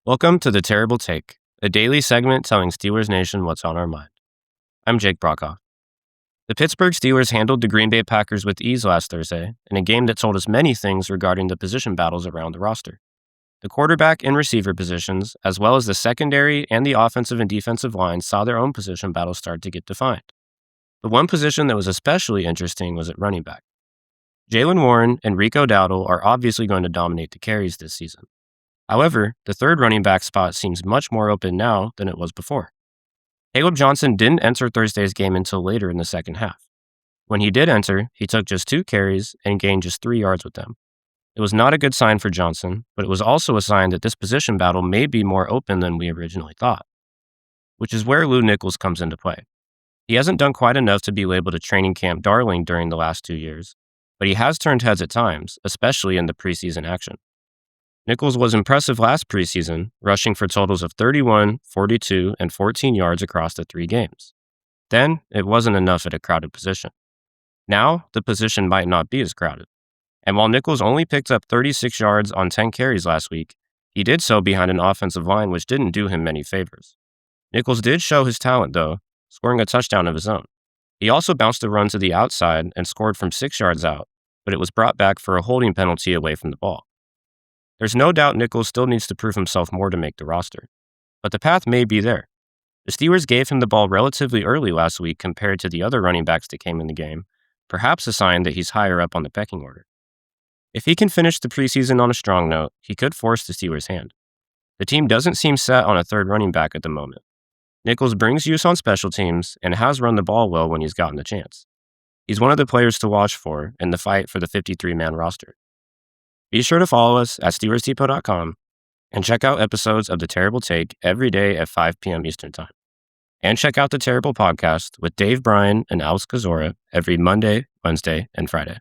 Welcome to The Terrible Take, a daily segment telling Steelers Nation what's on our mind. I'm Jake Brockhoff. The Pittsburgh Steelers handled the Green Bay Packers with ease last Thursday in a game that told us many things regarding the position battles around the roster. The quarterback and receiver positions, as well as the secondary and the offensive and defensive lines, saw their own position battles start to get defined. The one position that was especially interesting was at running back. Jaylen Warren and Rico Dowdle are obviously going to dominate the carries this season. However, the third running back spot seems much more open now than it was before. Caleb Johnson didn't enter Thursday's game until later in the second half. When he did enter, he took just 2 carries and gained just 3 yards with them. It was not a good sign for Johnson, but it was also a sign that this position battle may be more open than we originally thought, which is where Lew Nichols comes into play. He hasn't done quite enough to be labeled a training camp darling during the last 2 years, but he has turned heads at times, especially in the preseason action. Nichols was impressive last preseason, rushing for totals of 31, 42, and 14 yards across the 3 games. Then, it wasn't enough at a crowded position. Now, the position might not be as crowded. And while Nichols only picked up 36 yards on 10 carries last week, he did so behind an offensive line which didn't do him many favors. Nichols did show his talent, though, scoring a touchdown of his own. He also bounced a run to the outside and scored from 6 yards out, but it was brought back for a holding penalty away from the ball. There's no doubt Nichols still needs to prove himself more to make the roster, but the path may be there. The Steelers gave him the ball relatively early last week compared to the other running backs that came in the game, perhaps a sign that he's higher up on the pecking order. If he can finish the preseason on a strong note, he could force the Steelers' hand. The team doesn't seem set on a third running back at the moment. Nichols brings use on special teams and has run the ball well when he's gotten the chance. He's one of the players to watch for in the fight for the 53-man roster. Be sure to follow us at SteelersDepot.com and check out episodes of The Terrible Take every day at 5 p.m. Eastern Time. And check out The Terrible Podcast with Dave Bryan and Alex Kozora every Monday, Wednesday, and Friday.